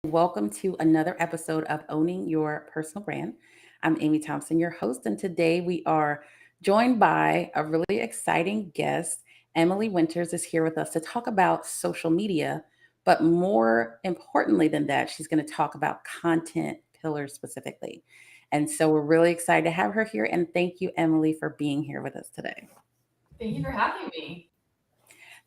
welcome to another episode of Owning Your Personal Brand. I'm Amie Thompson, your host, and today we are joined by a really exciting guest. Emily Winters is here with us to talk about social media, but more importantly than that, she's going to talk about content pillars specifically. And so we're really excited to have her here, and thank you, Emily, for being here with us today. Thank you for having me.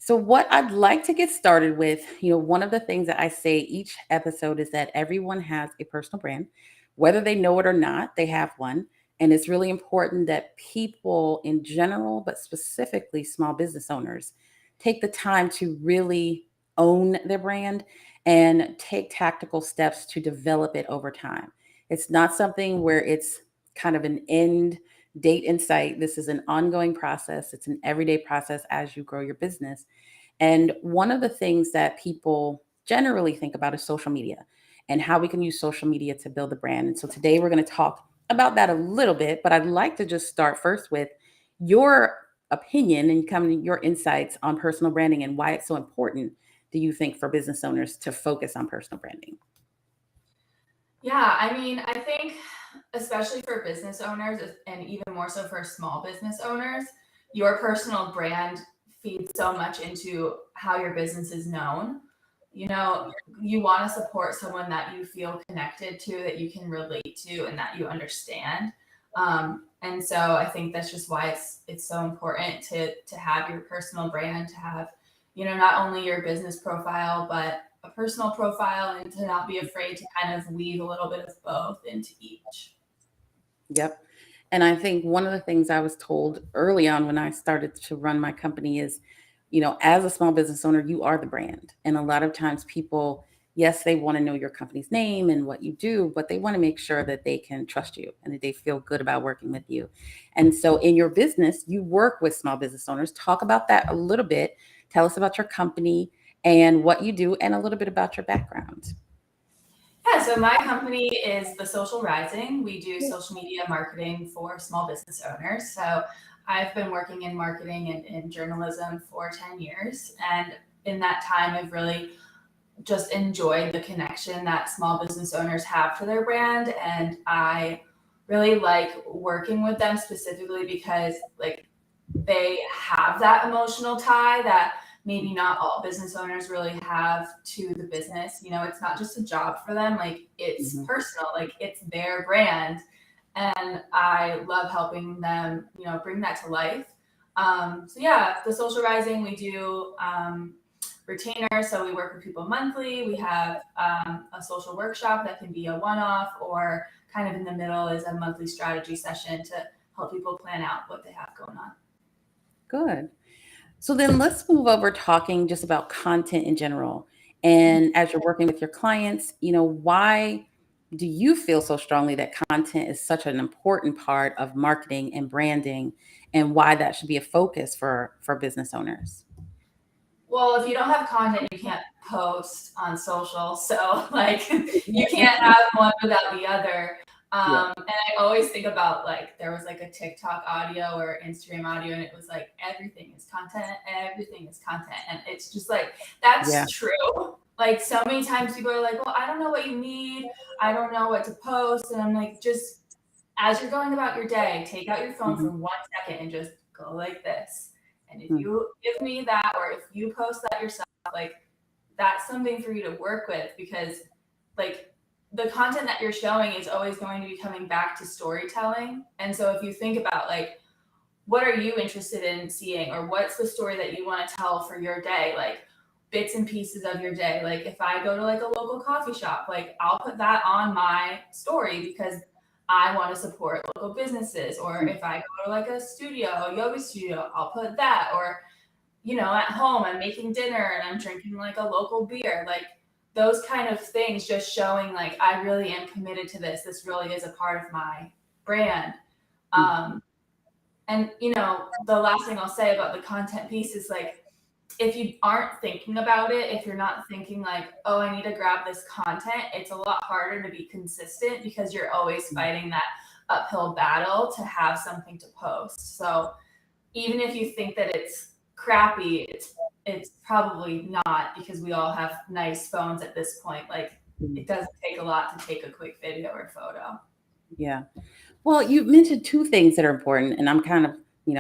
So, what I'd like to get started with, one of the things that I say each episode is that everyone has a personal brand, whether they know it or not, they have one. And it's really important that people in general, but specifically small business owners, take the time to really own their brand and take tactical steps to develop it over time. It's not something where it's kind of an end date in sight. This is an ongoing process, it's an everyday process as you grow your business. And one of the things that people generally think about is social media and how we can use social media to build a brand. And so today we're going to talk about that a little bit, but I'd like to just start first with your opinion and your insights on personal branding and why it's so important, do you think, for business owners to focus on personal branding? Yeah, I think especially for business owners and even more so for small business owners, your personal brand feeds so much into how your business is known. You know, you want to support someone that you feel connected to, that you can relate to, and that you understand. And so I think that's just why it's so important to have your personal brand, to have, not only your business profile, but a personal profile, and to not be afraid to kind of weave a little bit of both into each. Yep. And I think one of the things I was told early on when I started to run my company is, as a small business owner, you are the brand. And a lot of times people, yes, they want to know your company's name and what you do, but they want to make sure that they can trust you and that they feel good about working with you. And so in your business, you work with small business owners. Talk about that a little bit. Tell us about your company and what you do and a little bit about your background. Yeah, so my company is The Social Rising. We do social media marketing for small business owners. So I've been working in marketing and in journalism for 10 years. And in that time, I've really just enjoyed the connection that small business owners have to their brand. And I really like working with them specifically because like they have that emotional tie that maybe not all business owners really have to the business. It's not just a job for them, like it's Mhm. personal, like it's their brand. And I love helping them, bring that to life. So yeah, the Social Rising, we do retainers. So we work with people monthly. We have a social workshop that can be a one-off, or kind of in the middle is a monthly strategy session to help people plan out what they have going on. Good. So then let's move over talking just about content in general. And as you're working with your clients, why do you feel so strongly that content is such an important part of marketing and branding and why that should be a focus for business owners? Well, if you don't have content, you can't post on social. So, like, you can't have one without the other. Yeah. And I always think about like there was like a TikTok audio or Instagram audio, and it was like everything is content, everything is content. And it's just like Yeah. that's true. Like, so many times people are like, well, I don't know what you need, I don't know what to post. And I'm like, just as you're going about your day, take out your phone Mhm. for 1 second and just go like this. And if Mm. you give me that, or if you post that yourself, like that's something for you to work with, because like the content that you're showing is always going to be coming back to storytelling. And so if you think about like, what are you interested in seeing, or what's the story that you want to tell for your day? Like bits and pieces of your day. Like if I go to like a local coffee shop, like I'll put that on my story because I want to support local businesses. Or if I go to like a studio, a yoga studio, I'll put that. Or at home, I'm making dinner and I'm drinking like a local beer. Like those kind of things, just showing like I really am committed to this. This really is a part of my brand. Mm. Um, and the last thing I'll say about the content piece is like, if you aren't thinking about it, if you're not thinking like, oh, I need to grab this content, it's a lot harder to be consistent because you're always fighting that uphill battle to have something to post. So even if you think that it's crappy, it's probably not, because we all have nice phones at this point. Like Mm. it doesn't take a lot to take a quick video or photo. Yeah. Well, you mentioned two things that are important, and I'm kind of,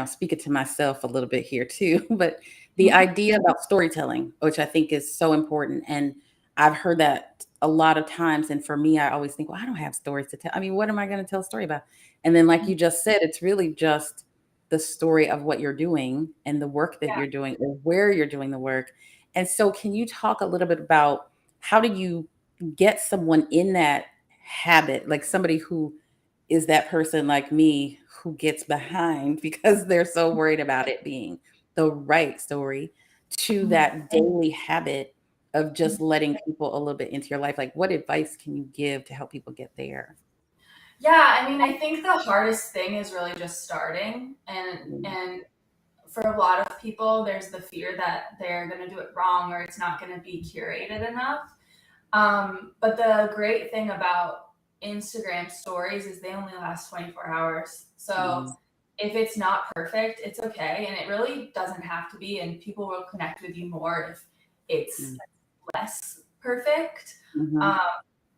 speaking to myself a little bit here too, but the Mhm. idea about storytelling, which I think is so important. And I've heard that a lot of times. And for me, I always think, well, I don't have stories to tell. I mean, what am I going to tell a story about? And then, like you just said, it's really just the story of what you're doing and the work that Yeah. you're doing or where you're doing the work. And so, can you talk a little bit about how do you get someone in that habit, like somebody who is that person like me who gets behind because they're so worried about it being the right story to Mhm. that daily habit of just letting people a little bit into your life? Like, what advice can you give to help people get there? Yeah, I mean, I think the hardest thing is really just starting, Mm, and for a lot of people, there's the fear that they're going to do it wrong or it's not going to be curated enough. But the great thing about Instagram stories is they only last 24 hours. So mm, if it's not perfect, it's okay. And it really doesn't have to be. And people will connect with you more if it's mm, less perfect. mhm. Um,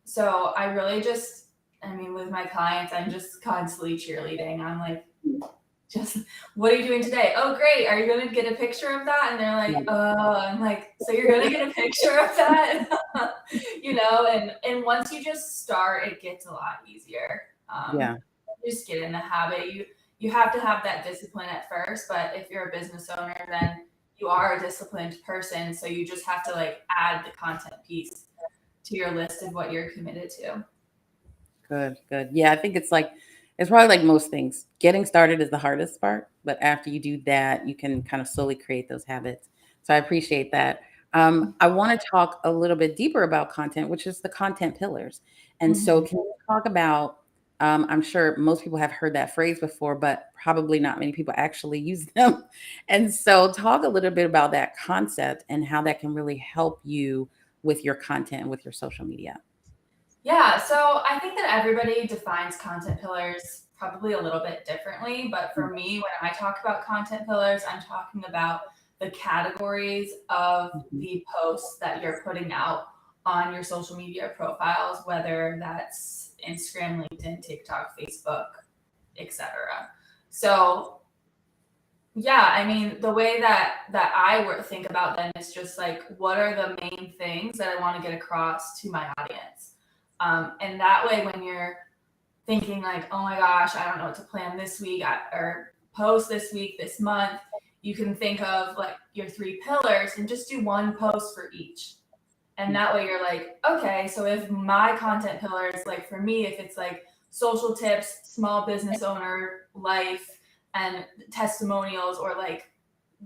so I really just, I mean, with my clients, I'm just constantly cheerleading. I'm like, just, what are you doing today? Oh, great. Are you going to get a picture of that? And they're like, I'm like, so you're going to get a picture of that? And once you just start, it gets a lot easier. Yeah, You just get in the habit. You have to have that discipline at first, but if you're a business owner, then you are a disciplined person. So you just have to like add the content piece to your list of what you're committed to. good, good. Yeah, I think it's probably like most things. Getting started is the hardest part, but after you do that, you can kind of slowly create those habits. So I appreciate that. I want to talk a little bit deeper about content, which is the content pillars. And so, Mhm. can you talk about? I'm sure most people have heard that phrase before, but probably not many people actually use them. And so, talk a little bit about that concept and how that can really help you with your content and with your social media. Yeah, so I think that everybody defines content pillars probably a little bit differently. But for me, when I talk about content pillars, I'm talking about the categories of Mhm. the posts that you're putting out on your social media profiles, whether that's Instagram, LinkedIn, TikTok, Facebook, etc. So yeah, I mean, the way that I think about them is just like, what are the main things that I want to get across to my audience? And that way, when you're thinking like, oh my gosh, I don't know what to plan this week or post this week, this month, you can think of like your three pillars and just do one post for each. And that way you're like, okay, so if my content pillars, like for me, if it's like social tips, small business owner life, and testimonials, or like,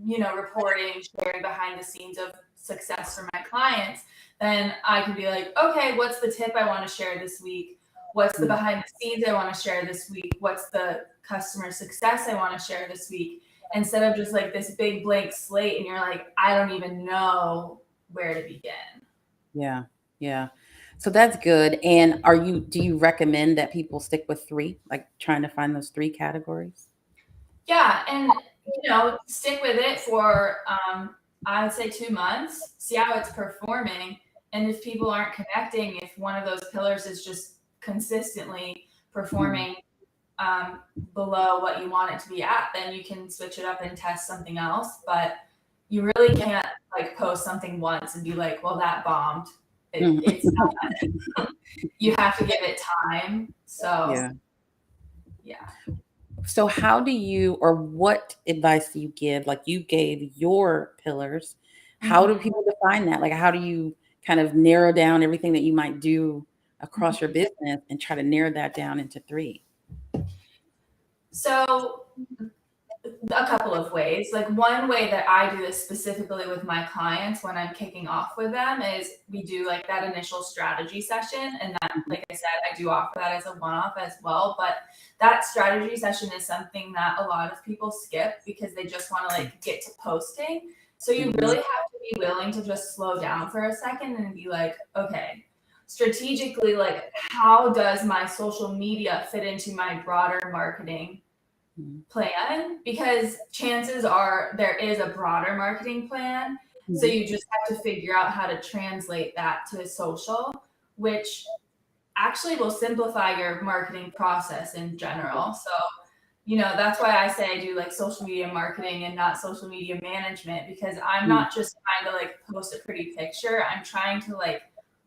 reporting, sharing behind the scenes of success for my clients, then I can be like, okay, what's the tip I want to share this week? What's the Mm. behind the scenes I want to share this week? What's the customer success I want to share this week? Instead of just like this big blank slate and you're like, I don't even know where to begin. Yeah, yeah. So that's good. And do you recommend that people stick with three, like trying to find those three categories? Yeah, and stick with it for I would say 2 months, see how it's performing. And if people aren't connecting, if one of those pillars is just consistently Mhm. performing below what you want it to be at, then you can switch it up and test something else. But you really can't like post something once and be like, well, that bombed. Mhm. It's not, you have to give it time. So Yeah. yeah. So how do you or what advice do you give? Like you gave your pillars. How do Mhm. people define that? Like how do you kind of narrow down everything that you might do across your business and try to narrow that down into three? So a couple of ways. Like one way that I do this specifically with my clients when I'm kicking off with them is we do like that initial strategy session. And that, Mhm. like I said, I do offer that as a one off as well. But that strategy session is something that a lot of people skip because they just want to like get to posting. So you really Mhm. have to be willing to just slow down for a second and be like, okay, strategically, like how does my social media fit into my broader marketing Mhm. plan? Because chances are there is a broader marketing plan. So Mhm. you just have to figure out how to translate that to social which actually will simplify your marketing process in general. So, that's why I say I do like social media marketing and not social media management, because I'm not just trying to like post a pretty picture. I'm trying to like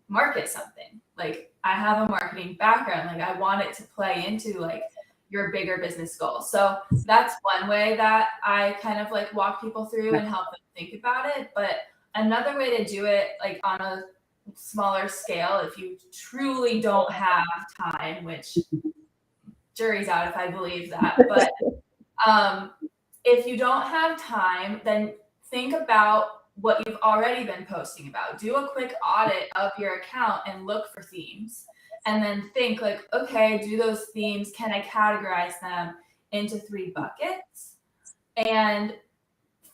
market something. Like I have a marketing background. Like I want it to play into like your bigger business goals. So that's one way that I kind of like walk people through and help them think about it. But another way to do it, like on a smaller scale, if you truly don't have time, which jury's out if I believe that, but if you don't have time, then think about what you've already been posting about. Do a quick audit of your account and look for themes. And then think like, okay, do those themes, can I categorize them into 3 buckets? And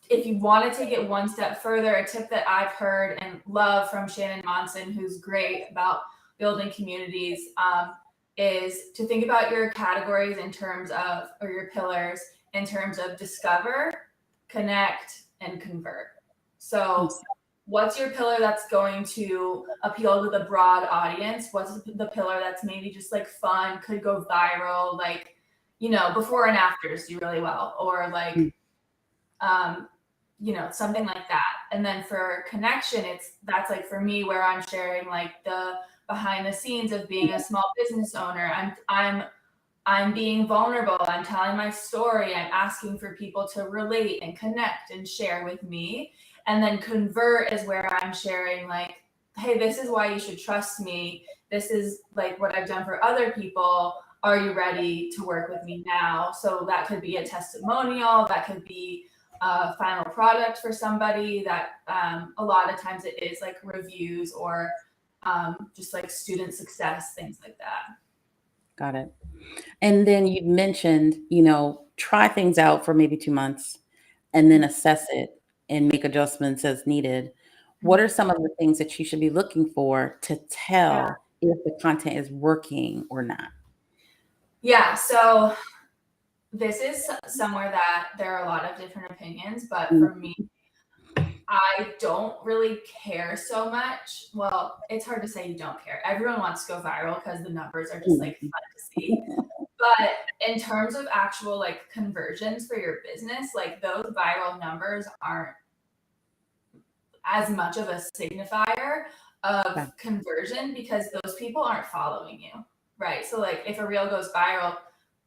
if you want to take it one step further, a tip that I've heard and love from Shannon Monson, who's great about building communities, is to think about your categories in terms of, or your pillars in terms of discover, connect, and convert. So what's your pillar that's going to appeal to the broad audience? What's the pillar that's maybe just like fun, could go viral, like, before and afters do really well, or like, something like that. And then for connection, that's like for me where I'm sharing like the behind the scenes of being a small business owner. I'm being vulnerable. I'm telling my story. I'm asking for people to relate and connect and share with me. And then convert is where I'm sharing like, hey, this is why you should trust me. This is like what I've done for other people. Are you ready to work with me now? So that could be a testimonial. That could be a final product for somebody. That a lot of times it is like reviews or just like student success, things like that. Got it. And then you mentioned, try things out for maybe 2 months and then assess it and make adjustments as needed. What are some of the things that you should be looking for to Yeah. tell if the content is working or not? Yeah. So this is somewhere that there are a lot of different opinions, but for me, I don't really care so much. Well, it's hard to say you don't care. Everyone wants to go viral because the numbers are just like fun to see. But in terms of actual like conversions for your business, like those viral numbers aren't as much of a signifier of conversion because those people aren't following you, right? So like if a reel goes viral,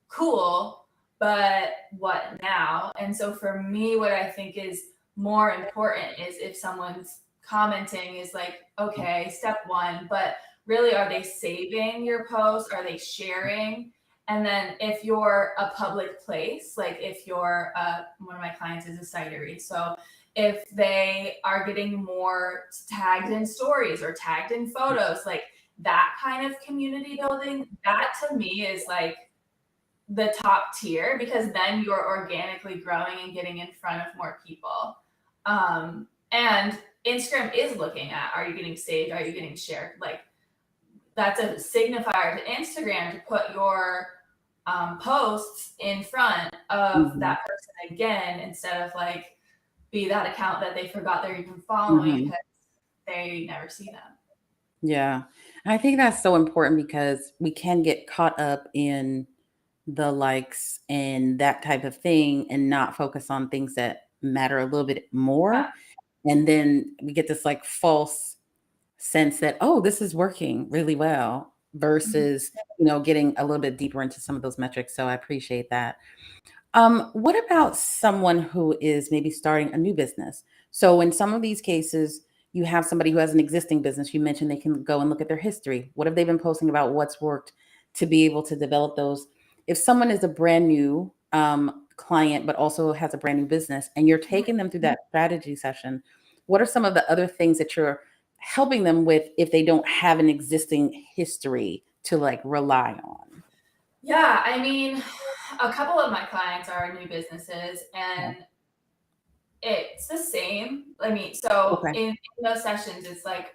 cool, but what now? And so for me, what I think is more important is if someone's commenting is like, okay, step 1, but really are they saving your post? Are they sharing? And then if you're a public place, like if you're one of my clients is a citery, so if they are getting more tagged in stories or tagged in photos, like that kind of community building, that to me is like the top tier, because then you're organically growing and getting in front of more people. And Instagram is looking at, are you getting saved? Are you getting shared? Like that's a signifier to Instagram to put your posts in front of that person again, instead of like be that account that they forgot they're even following because they never see them. Yeah. And I think that's so important because we can get caught up in the likes and that type of thing and not focus on things that matter a little bit Yeah. more. And then we get this like false sense that, oh, this is working really well versus, getting a little bit deeper into some of those metrics. So I appreciate that. What about someone who is maybe starting a new business? So in some of these cases, you have somebody who has an existing business. You mentioned they can go and look at their history. What have they been posting about? What's worked to be able to develop those? If someone is a brand new client, but also has a brand new business, and you're taking them through that strategy session, what are some of the other things that you're helping them with if they don't have an existing history to like rely on? Yeah, I mean, a couple of my clients are new businesses, and it's the same. I mean, so Okay. in those sessions, it's like,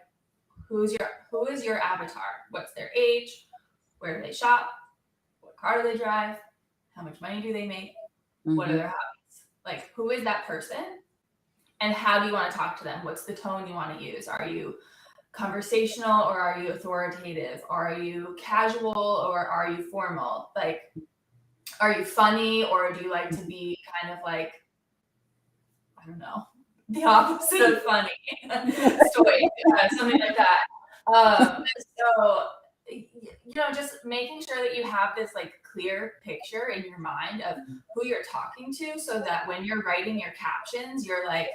who is your avatar? What's their age? Where do they shop? What car do they drive? How much money do they make? What are Hmm. their hobbies? Like, who is that person? And how do you want to talk to them? What's the tone you want to use? Are you conversational or are you authoritative? Are you casual or are you formal? Like, are you funny or do you like to be kind of like, I don't know, the opposite of funny, stoic, something like that. So, just making sure that you have this like clear picture in your mind of who you're talking to so that when you're writing your captions, you're like,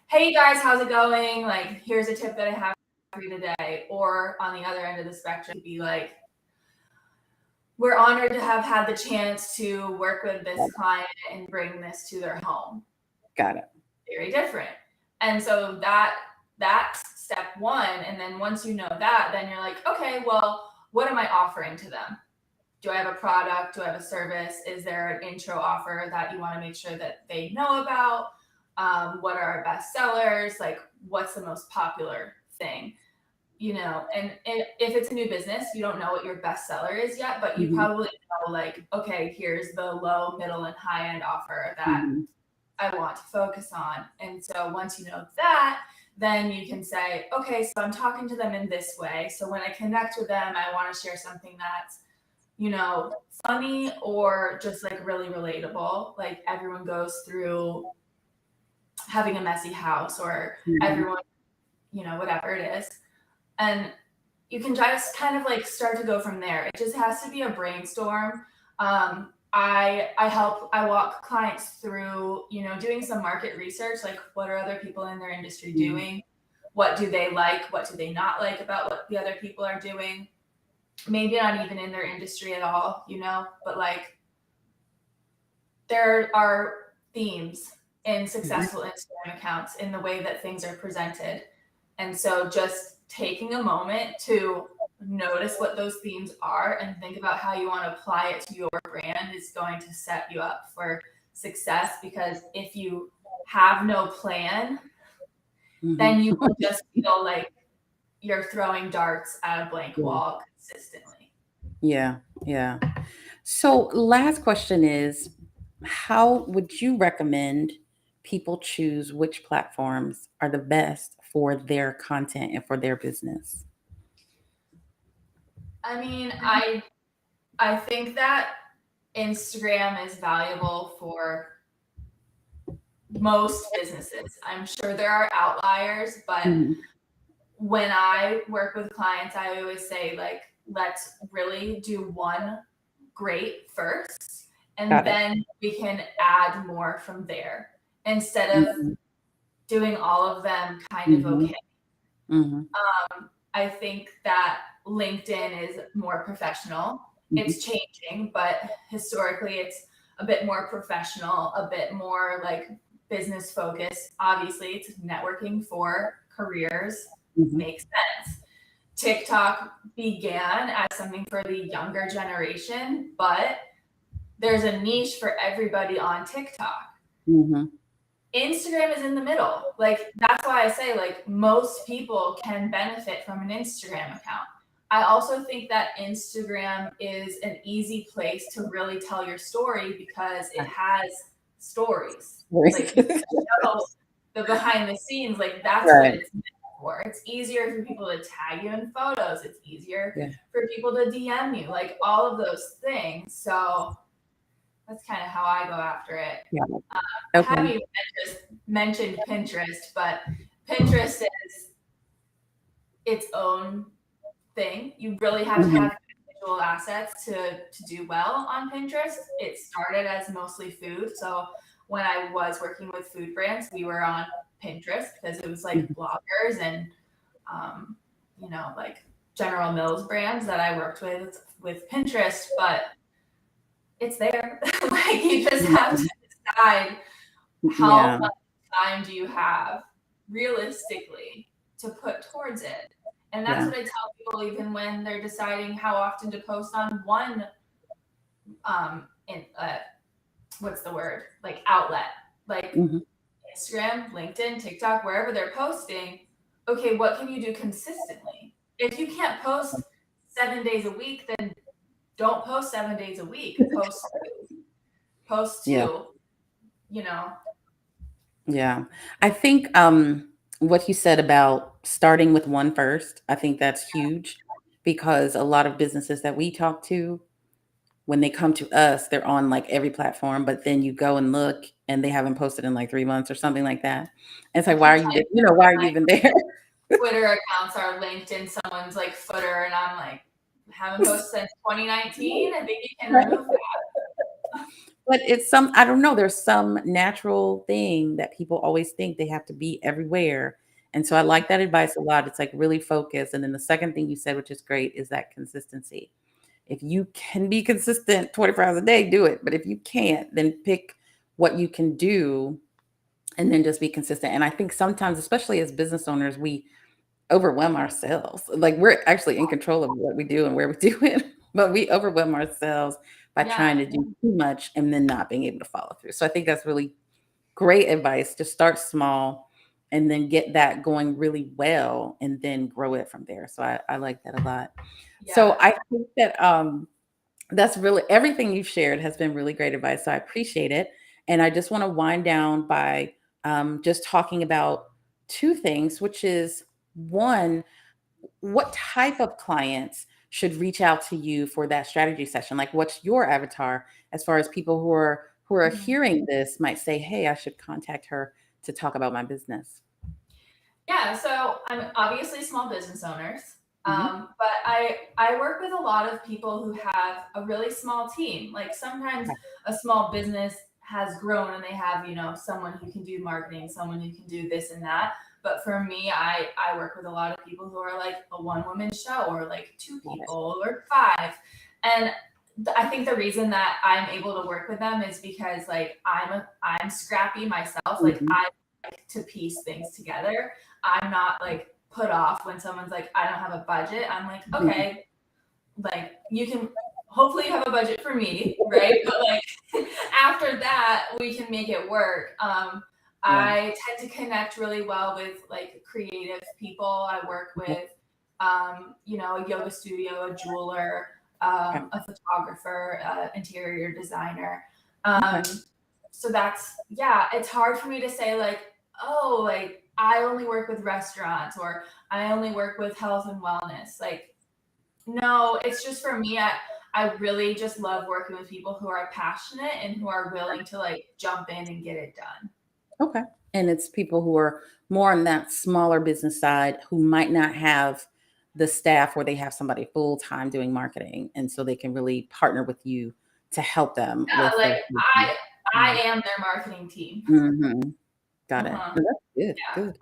hey guys, how's it going? Like, here's a tip that I have for you today. Or on the other end of the spectrum, be like, we're honored to have had the chance to work with this client and bring this to their home. Got it. Very different. And so that's step one. And then once you know that, then you're like, okay, well, what am I offering to them? Do I have a product? Do I have a service? Is there an intro offer that you want to make sure that they know about? What are our best sellers? Like, what's the most popular thing? And if it's a new business, you don't know what your best seller is yet, but you probably know, like, okay, here's the low, middle, and high end offer that I want to focus on. And so once you know that, then you can say, okay, so I'm talking to them in this way. So when I connect with them, I want to share something that's, funny or just like really relatable. Like, everyone goes through having a messy house or everyone, whatever it is. And you can just kind of like start to go from there. It just has to be a brainstorm. I walk clients through, doing some market research, like what are other people in their industry doing? What do they like? What do they not like about what the other people are doing? Maybe not even in their industry at all, but like there are themes in successful Instagram accounts in the way that things are presented. And so just taking a moment to notice what those themes are and think about how you want to apply it to your brand is going to set you up for success. Because if you have no plan, then you will just feel like you're throwing darts at a blank wall consistently. Yeah. Yeah. So last question is, how would you recommend people choose which platforms are the best for their content and for their business? I mean, I think that Instagram is valuable for most businesses. I'm sure there are outliers, but when I work with clients, I always say, like, let's really do one great first, and then we can add more from there instead of doing all of them kind of okay. I think that LinkedIn is more professional. It's changing, but historically it's a bit more professional, a bit more like business focused. Obviously, it's networking for careers. Makes sense. TikTok began as something for the younger generation, but there's a niche for everybody on TikTok. Instagram is in the middle. Like, that's why I say, like, most people can benefit from an Instagram account. I also think that Instagram is an easy place to really tell your story because it has stories. Like, you know, the behind the scenes, like, that's what it's meant for. It's easier for people to tag you in photos. It's easier for people to DM you, like all of those things. So that's kind of how I go after it. Have you mentioned Pinterest, but Pinterest is its own thing. You really have to have visual assets to do well on Pinterest. It started as mostly food. So when I was working with food brands, we were on Pinterest because it was like bloggers and, like General Mills brands that I worked with Pinterest, but it's there. Like, you just have to decide how much time do you have realistically to put towards it. And that's what I tell people, even when they're deciding how often to post on one, what's the word? Like, outlet, like Instagram, LinkedIn, TikTok, wherever they're posting. Okay, what can you do consistently? If you can't post 7 days a week, then don't post 7 days a week. Post two. Yeah. I think what you said about starting with one first. I think that's huge because a lot of businesses that we talk to, when they come to us, they're on like every platform, but then you go and look and they haven't posted in like 3 months or something like that. And it's I like, why keep are you, typing why are in you my even there? Twitter accounts are linked in someone's like footer, and I'm like, haven't posted since 2019. I think you can remove that. But it's some, I don't know, there's some natural thing that people always think they have to be everywhere. And so I like that advice a lot. It's like really focus. And then the second thing you said, which is great, is that consistency. If you can be consistent 24 hours a day, do it. But if you can't, then pick what you can do and then just be consistent. And I think sometimes, especially as business owners, we overwhelm ourselves. Like we're actually in control of what we do and where we do it, but we overwhelm ourselves by Yeah, trying to do too much and then not being able to follow through. So I think that's really great advice. Just start small and then get that going really well and then grow it from there. So I like that a lot. So yeah, I think that that's really everything you've shared has been really great advice. So I appreciate it. And I just want to wind down by just talking about two things, which is one, what type of clients should reach out to you for that strategy session? Like what's your avatar as far as people who are mhm. hearing this might say, "Hey, I should contact her to talk about my business." Yeah. So I'm obviously small business owners, Mhm. but I work with a lot of people who have a really small team. Like sometimes Okay. a small business has grown and they have someone who can do marketing, someone who can do this and that. But for me, I work with a lot of people who are like a one woman show or like two Got it. people or five, and I think the reason that I'm able to work with them is because like I'm scrappy myself. Like Mhm. I like to piece things together. I'm not like put off when someone's like, I don't have a budget. I'm like, Mhm. okay, like you can hopefully you have a budget for me, right? But like after that, we can make it work. Yeah. I tend to connect really well with like creative people. I work Okay. with, a yoga studio, a jeweler, Okay. a photographer, interior designer. Okay. Um, so that's yeah, it's hard for me to say like, oh, like I only work with restaurants or I only work with health and wellness. Like, no, it's just for me. I really just love working with people who are passionate and who are willing to like jump in and get it done. Okay. And it's people who are more on that smaller business side who might not have the staff where they have somebody full time doing marketing. And so they can really partner with you to help them Yeah, with like their I am their marketing team. Mhm. Got it. Uh-huh. Well, that's good. Yeah. Good.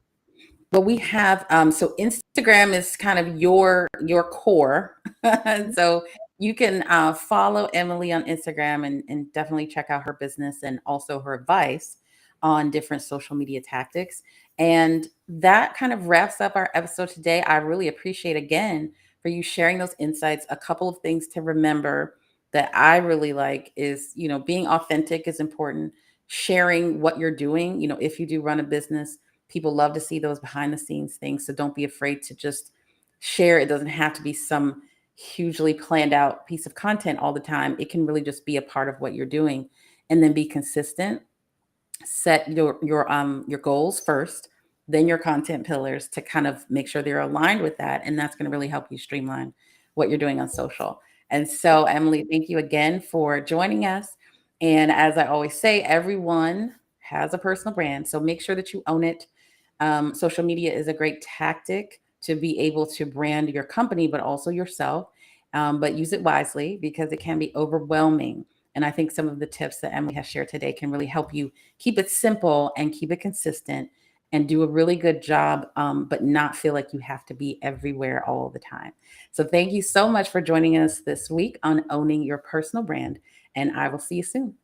Well, we have so Instagram is kind of your core. And so you can follow Emily on Instagram and definitely check out her business and also her advice on different social media tactics. And that kind of wraps up our episode today. I really appreciate again for you sharing those insights. A couple of things to remember that I really like is, being authentic is important. Sharing what you're doing, if you do run a business, people love to see those behind the scenes things. So don't be afraid to just share. It doesn't have to be some hugely planned out piece of content all the time. It can really just be a part of what you're doing. And then be consistent. Set your goals first, then your content pillars to kind of make sure they're aligned with that. And that's going to really help you streamline what you're doing on social. And so, Emily, thank you again for joining us. And as I always say, everyone has a personal brand. So make sure that you own it. Social media is a great tactic to be able to brand your company, but also yourself. But use it wisely because it can be overwhelming. And I think some of the tips that Emily has shared today can really help you keep it simple and keep it consistent and do a really good job, but not feel like you have to be everywhere all the time. So, thank you so much for joining us this week on Owning Your Personal Brand. And I will see you soon.